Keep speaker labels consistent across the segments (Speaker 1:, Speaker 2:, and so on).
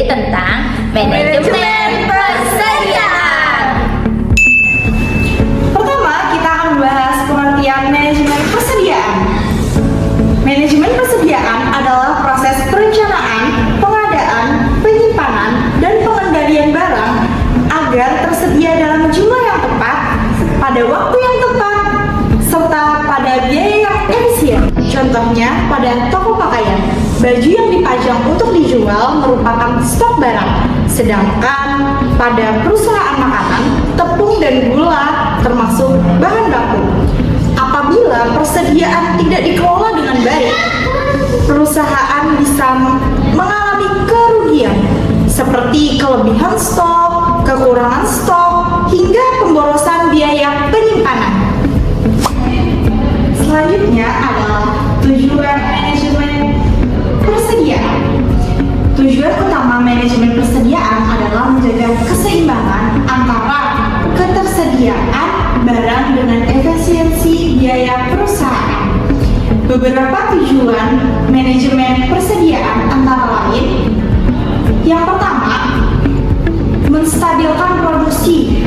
Speaker 1: mempelajari tentang manajemen persediaan.
Speaker 2: Pertama, kita akan membahas pengertian manajemen persediaan. Manajemen persediaan adalah proses perencanaan, pengadaan, penyimpanan, dan pengendalian barang agar tersedia dalam jumlah yang tepat, pada waktu yang tepat, serta pada biaya yang efisien. Contohnya pada toko pakaian, baju yang dipajang untuk dijual merupakan stok barang, sedangkan pada perusahaan makanan, tepung dan gula termasuk bahan baku. Apabila persediaan tidak dikelola dengan baik, perusahaan bisa mengalami kerugian seperti kelebihan stok, kekurangan stok, hingga pemborosan biaya penyimpanan. Selanjutnya adalah tujuan manajemen persediaan. Tujuan utama manajemen persediaan adalah menjaga keseimbangan antara ketersediaan barang dengan efisiensi biaya perusahaan. Beberapa tujuan manajemen persediaan antara lain: yang pertama, menstabilkan produksi.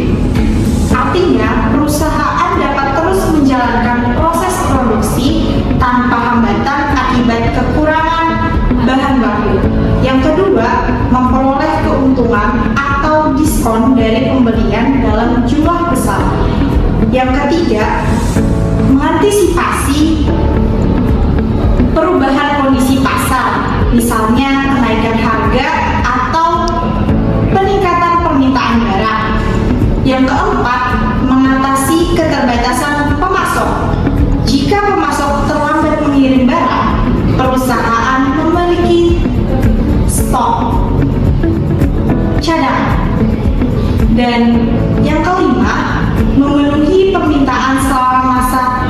Speaker 2: Artinya, perusahaan dapat terus menjalankan proses produksi tanpa hambatan akibat kekurangan bahan baku. Yang kedua, memperoleh keuntungan atau diskon dari pembelian dalam jumlah besar. Yang ketiga, mengantisipasi perubahan kondisi pasar, misalnya kenaikan harga atau peningkatan permintaan barang. Yang keempat, mengatasi keterbatasan pemasok. Jika pemasok terlambat mengirim barang, perusahaan memiliki stok cadangan. Dan yang kelima, memenuhi permintaan selama masa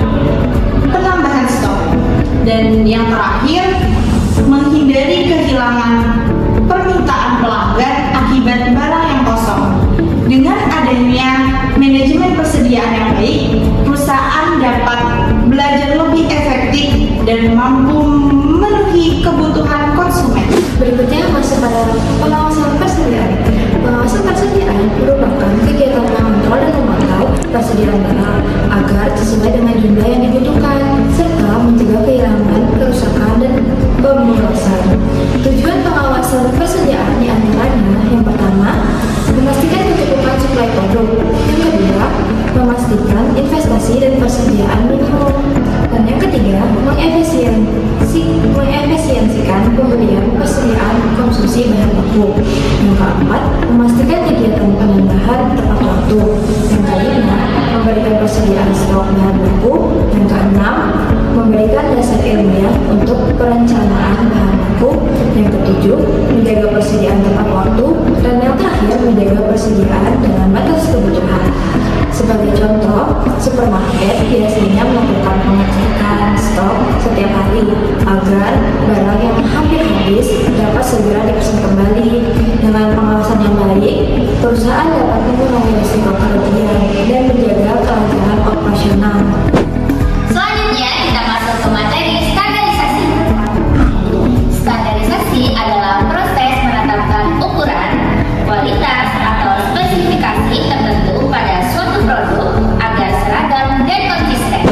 Speaker 2: penambahan stok. Dan yang terakhir, menghindari kehilangan permintaan pelanggan akibat barang yang kosong. Dengan adanya manajemen persediaan yang baik, perusahaan dapat belajar lebih efektif dan mampu memenuhi kebutuhan konsumen.
Speaker 3: Berikutnya masuk pada pengawasan persediaan. Pengawasan persediaan merupakan kegiatan mengontrol dan memantau persediaan barang agar sesuai dengan jumlah yang dibutuhkan, serta mencegah kehilangan, kerusakan, dan pemborosan. Tujuan pengawasan persediaan diantaranya: yang pertama, memastikan kecukupan suplai produk. Yang kedua, memastikan investasi dan persediaan minimum. Dan yang ketiga, mengefisiensikan pembelian persediaan konsumsi bahan baku. Yang keempat, memastikan kegiatan penambahan tepat waktu. Yang kelima, memberikan persediaan stok bahan baku. Yang keenam, memberikan dasar ilmiah untuk perencanaan bahan baku. Yang ketujuh, menjaga persediaan tepat waktu. Dan yang terakhir, menjaga persediaan dengan batas kebutuhan. Sebagai contoh, supermarket biasanya melakukan pengecekan stok setiap hari agar barang yang hampir habis dapat segera dipesan kembali. Dengan pengawasan yang baik, perusahaan dapat mengurangi risiko kerugian dan menjaga kelancaran operasional.
Speaker 1: Selanjutnya kita masuk ke materi standarisasi. Standarisasi adalah proses menetapkan ukuran, kualitas, atau spesifikasi tertentu pada suatu produk agar seragam dan konsisten.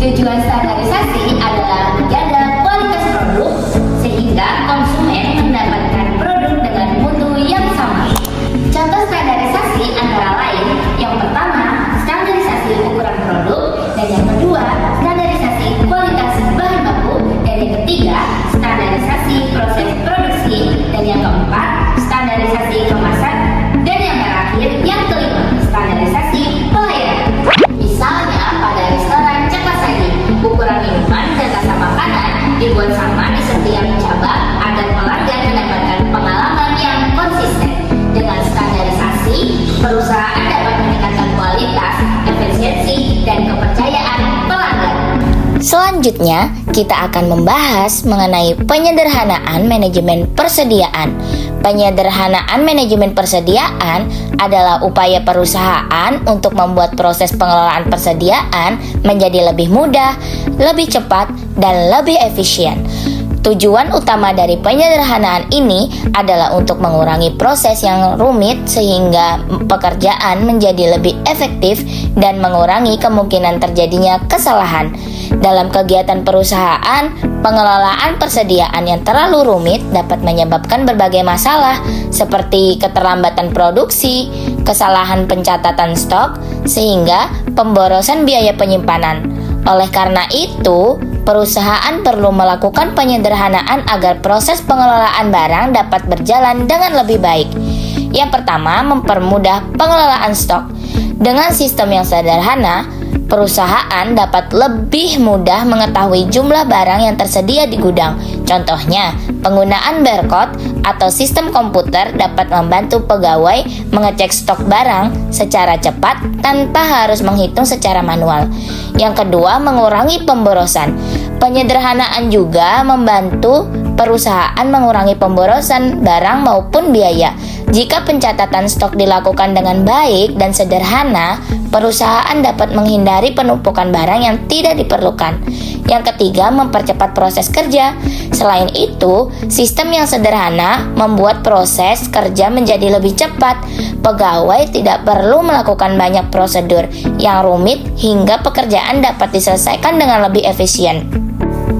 Speaker 1: Tujuan standarisasi adalah menjaga kualitas produk sehingga konsumen mendapatkan produk dengan mutu yang sama. Contoh standarisasi antara lain: yang pertama, standarisasi ukuran produk, dan yang kedua, standarisasi kualitas bahan baku, dan yang ketiga, standarisasi proses produksi, dan yang keempat, standarisasi kemasan, dan yang terakhir, yang kelima, standarisasi pelayanan. Misalnya pada restoran Cakasari, ukuran minuman dan rasa makanan dibuat sama di setiap cabang agar pelanggan mendapatkan pengalaman yang konsisten. Dengan standarisasi, perusahaan dapat meningkatkan kualitas, efisiensi, dan kepercayaan pelanggan. Selanjutnya, kita akan membahas mengenai penyederhanaan manajemen persediaan. Penyederhanaan manajemen persediaan adalah upaya perusahaan untuk membuat proses pengelolaan persediaan menjadi lebih mudah, lebih cepat, dan lebih efisien. Tujuan utama dari penyederhanaan ini adalah untuk mengurangi proses yang rumit sehingga pekerjaan menjadi lebih efektif dan mengurangi kemungkinan terjadinya kesalahan. Dalam kegiatan perusahaan, pengelolaan persediaan yang terlalu rumit dapat menyebabkan berbagai masalah seperti keterlambatan produksi, kesalahan pencatatan stok, sehingga pemborosan biaya penyimpanan. Oleh karena itu, perusahaan perlu melakukan penyederhanaan agar proses pengelolaan barang dapat berjalan dengan lebih baik. Yang pertama, mempermudah pengelolaan stok. Dengan sistem yang sederhana, perusahaan dapat lebih mudah mengetahui jumlah barang yang tersedia di gudang. Contohnya, penggunaan barcode atau sistem komputer dapat membantu pegawai mengecek stok barang secara cepat tanpa harus menghitung secara manual. Yang kedua, mengurangi pemborosan. Penyederhanaan juga membantu perusahaan mengurangi pemborosan barang maupun biaya. Jika pencatatan stok dilakukan dengan baik dan sederhana, perusahaan dapat menghindari penumpukan barang yang tidak diperlukan. Yang ketiga, mempercepat proses kerja. Selain itu, sistem yang sederhana membuat proses kerja menjadi lebih cepat. Pegawai tidak perlu melakukan banyak prosedur yang rumit hingga pekerjaan dapat diselesaikan dengan lebih efisien.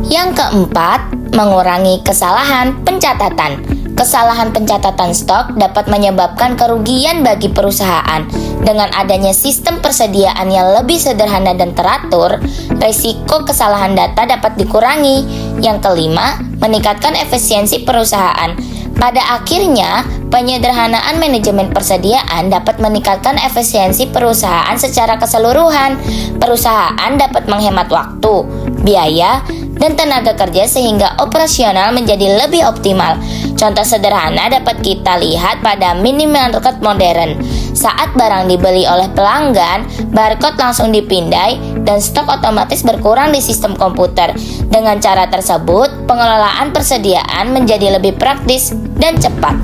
Speaker 1: Yang keempat, mengurangi kesalahan pencatatan. Kesalahan pencatatan stok dapat menyebabkan kerugian bagi perusahaan. Dengan adanya sistem persediaan yang lebih sederhana dan teratur, risiko kesalahan data dapat dikurangi. Yang kelima, meningkatkan efisiensi perusahaan. Pada akhirnya, penyederhanaan manajemen persediaan dapat meningkatkan efisiensi perusahaan secara keseluruhan. Perusahaan dapat menghemat waktu, biaya, dan tenaga kerja sehingga operasional menjadi lebih optimal. Contoh sederhana dapat kita lihat pada minimarket modern. Saat barang dibeli oleh pelanggan, barcode langsung dipindai dan stok otomatis berkurang di sistem komputer. Dengan cara tersebut, pengelolaan persediaan menjadi lebih praktis dan cepat.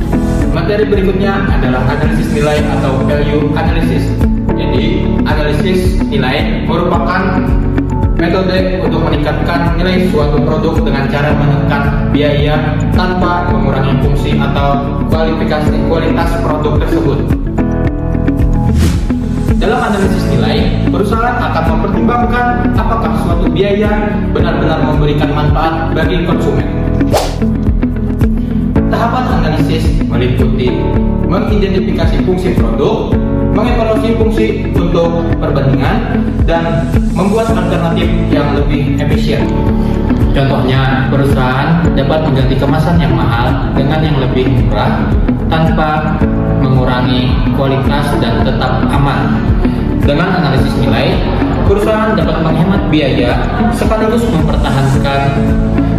Speaker 4: Materi berikutnya adalah analisis nilai atau value analysis. Jadi, analisis nilai merupakan metode untuk meningkatkan nilai suatu produk dengan cara menekan biaya tanpa mengurangi fungsi atau kualitas produk tersebut. Dalam analisis nilai, perusahaan akan mempertimbangkan apakah suatu biaya benar-benar memberikan manfaat bagi konsumen. Tahapan analisis meliputi mengidentifikasi fungsi produk, mengevaluasi fungsi untuk perbandingan, dan membuat alternatif yang lebih efisien. Contohnya, perusahaan dapat mengganti kemasan yang mahal dengan yang lebih murah tanpa mengurangi kualitas dan tetap aman. Dengan analisis nilai, perusahaan dapat menghemat biaya sekaligus mempertahankan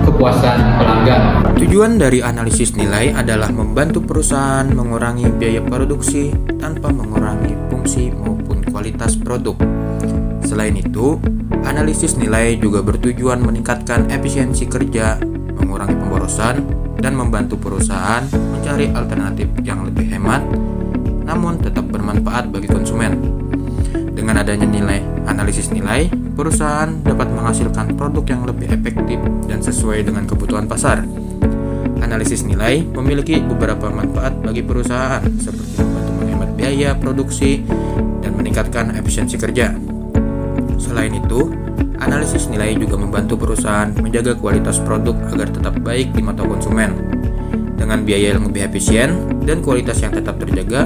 Speaker 4: kepuasan pelanggan.
Speaker 5: Tujuan dari analisis nilai adalah membantu perusahaan mengurangi biaya produksi tanpa mengurangi fungsi maupun kualitas produk. Selain itu, analisis nilai juga bertujuan meningkatkan efisiensi kerja, mengurangi pemborosan, dan membantu perusahaan mencari alternatif yang lebih hemat, namun tetap bermanfaat bagi konsumen. Dengan adanya analisis nilai, perusahaan dapat menghasilkan produk yang lebih efektif dan sesuai dengan kebutuhan pasar. Analisis nilai memiliki beberapa manfaat bagi perusahaan, seperti membantu menghemat biaya produksi dan meningkatkan efisiensi kerja. Selain itu, analisis nilai juga membantu perusahaan menjaga kualitas produk agar tetap baik di mata konsumen. Dengan biaya yang lebih efisien dan kualitas yang tetap terjaga,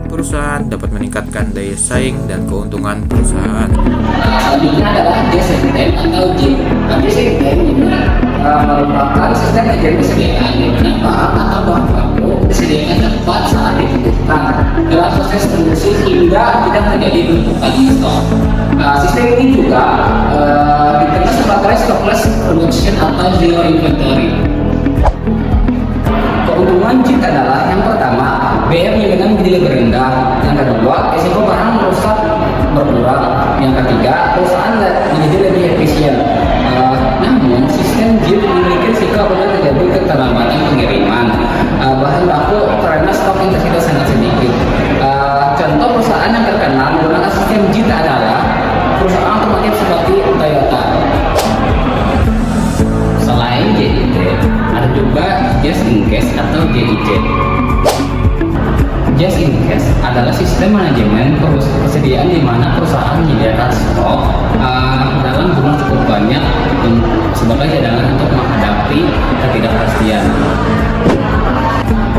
Speaker 5: perusahaan dapat meningkatkan daya saing dan keuntungan perusahaan.
Speaker 6: Selanjutnya adalah JSDM atau J. JSDM ini merupakan sistem agen persediaan di mana barang atau bahan baku disediakan tepat saat dibutuhkan dalam proses produksi hingga tidak terjadi penumpukan di stok. Sistem ini juga dikenal sebagai stockless production atau zero inventory. Keuntungan JIT adalah yang pertama, biaya penyimpanan menjadi lebih rendah. Yang kedua, risiko barang rusak berkurang. Yang ketiga, perusahaan menjadi lebih efisien. Namun, sistem JIT memiliki risiko apabila terjadi keterlambatan pengiriman bahan baku karena stok yang tersisa sangat sedikit. Contoh perusahaan yang terkenal menggunakan sistem JIT adalah perusahaan otomotif seperti Toyota. Selain JIT, sebagai cadangan untuk menghadapi ketidakpastian.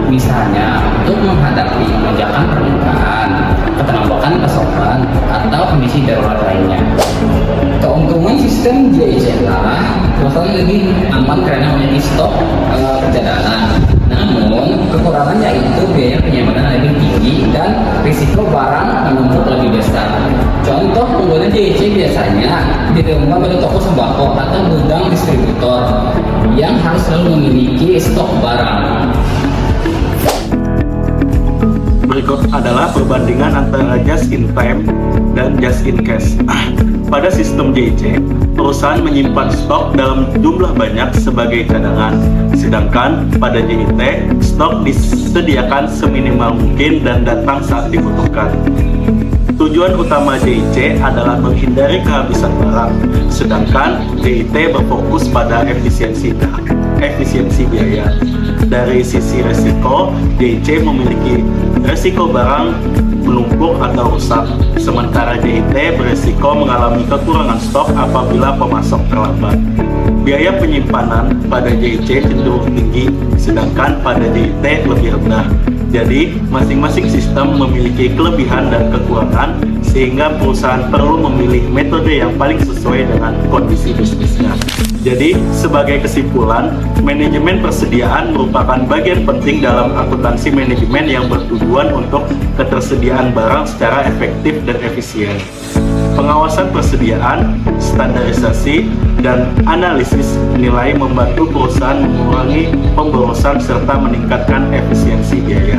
Speaker 6: Misalnya, untuk menghadapi lonjakan permintaan, keterlambatan pasokan, atau kondisi darurat lainnya. Keuntungan sistem JIC adalah perusahaan lebih aman karena memiliki stok cadangan. Namun, kekurangannya itu biaya penyamanan lebih tinggi dan risiko barang menumpuk lebih besar. Contoh penggunaan JIC biasanya ditemukan pada toko sembako atau gudang distributor yang harus selalu memiliki stok barang.
Speaker 7: Berikut adalah perbandingan antara just in time dan just in case. Pada sistem JIC, perusahaan menyimpan stok dalam jumlah banyak sebagai cadangan, sedangkan pada JIT, stok disediakan seminimal mungkin dan datang saat dibutuhkan. Tujuan utama JIC adalah menghindari kehabisan barang, sedangkan JIT berfokus pada efisiensi biaya. Dari sisi resiko, JIC memiliki resiko barang menumpuk atau rusak, sementara JIT beresiko mengalami kekurangan stok apabila pemasok terlambat. Biaya penyimpanan pada JIC cenderung tinggi, sedangkan pada JIT lebih rendah. Jadi, masing-masing sistem memiliki kelebihan dan kekurangan, sehingga perusahaan perlu memilih metode yang paling sesuai dengan kondisi bisnisnya. Jadi, sebagai kesimpulan, manajemen persediaan merupakan bagian penting dalam akuntansi manajemen yang bertujuan untuk ketersediaan barang secara efektif dan efisien. Pengawasan persediaan, standarisasi, dan analisis nilai membantu perusahaan mengurangi pemborosan serta meningkatkan efisiensi biaya.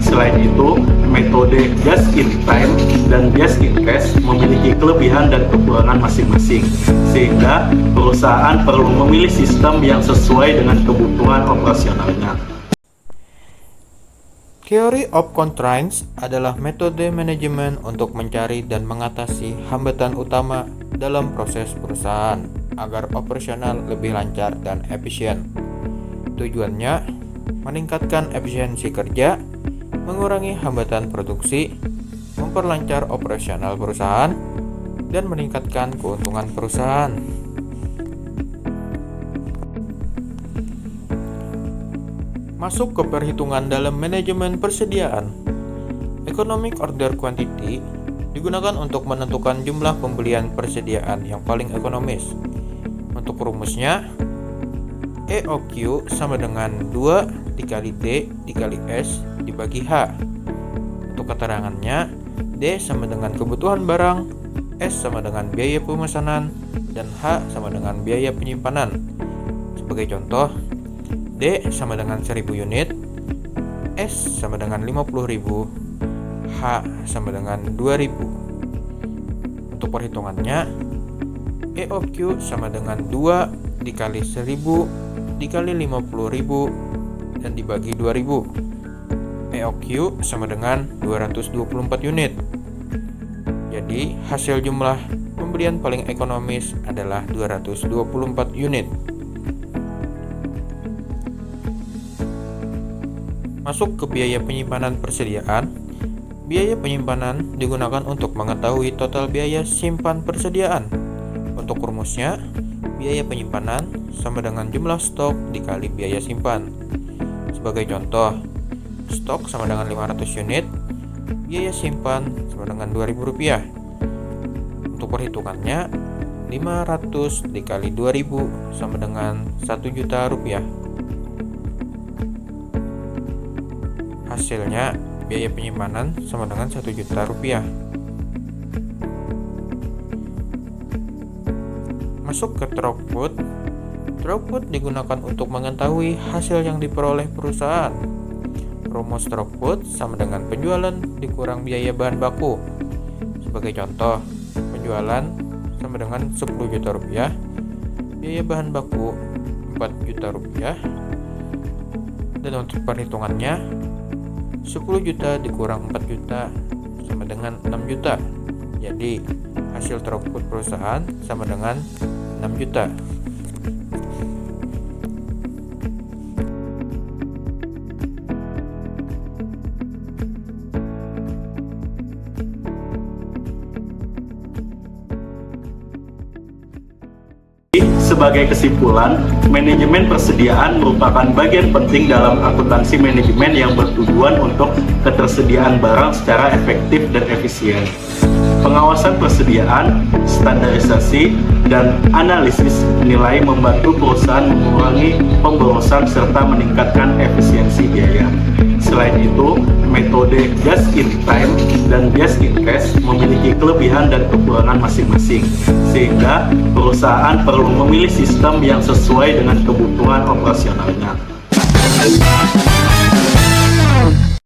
Speaker 7: Selain itu, metode just in time dan just in case memiliki kelebihan dan kekurangan masing-masing, sehingga perusahaan perlu memilih sistem yang sesuai dengan kebutuhan operasionalnya.
Speaker 5: Theory of Constraints adalah metode manajemen untuk mencari dan mengatasi hambatan utama dalam proses perusahaan agar operasional lebih lancar dan efisien. Tujuannya meningkatkan efisiensi kerja, mengurangi hambatan produksi, memperlancar operasional perusahaan, dan meningkatkan keuntungan perusahaan. Masuk ke perhitungan dalam manajemen persediaan. Economic order quantity digunakan untuk menentukan jumlah pembelian persediaan yang paling ekonomis. Untuk rumusnya, EOQ sama dengan 2 dikali D dikali S dibagi H. Untuk keterangannya, D sama dengan kebutuhan barang, S sama dengan biaya pemesanan, dan H sama dengan biaya penyimpanan. Sebagai contoh, D sama dengan 1000 unit, S sama dengan 50.000, H sama dengan 2000. Untuk perhitungannya, EOQ sama dengan 2 dikali 1000 dikali 50.000 dan dibagi 2000. EOQ sama dengan 224 unit. Jadi hasil jumlah pembelian paling ekonomis adalah 224 unit. Masuk ke biaya penyimpanan persediaan. Biaya penyimpanan digunakan untuk mengetahui total biaya simpan persediaan. Untuk rumusnya, biaya penyimpanan sama dengan jumlah stok dikali biaya simpan. Sebagai contoh, stok sama dengan 500 unit, biaya simpan sama dengan Rp2.000. Untuk perhitungannya, 500 dikali 2000 sama dengan Rp1.000.000. Hasilnya, biaya penyimpanan sama dengan Rp1.000.000. Masuk ke throughput. Throughput digunakan untuk mengetahui hasil yang diperoleh perusahaan. Rumus throughput sama dengan penjualan dikurang biaya bahan baku. Sebagai contoh, penjualan sama dengan Rp10.000.000, biaya bahan baku Rp4.000.000, dan untuk perhitungannya 10 juta dikurang 4 juta sama dengan 6 juta. Jadi hasil throughput perusahaan sama dengan 6 juta.
Speaker 7: Sebagai kesimpulan, manajemen persediaan merupakan bagian penting dalam akuntansi manajemen yang bertujuan untuk ketersediaan barang secara efektif dan efisien. Pengawasan persediaan, standarisasi, dan analisis nilai membantu perusahaan mengurangi pemborosan serta meningkatkan efisiensi biaya. Selain itu, metode just in time dan just in case memiliki kelebihan dan kekurangan masing-masing, sehingga perusahaan perlu memilih sistem yang sesuai dengan kebutuhan operasionalnya.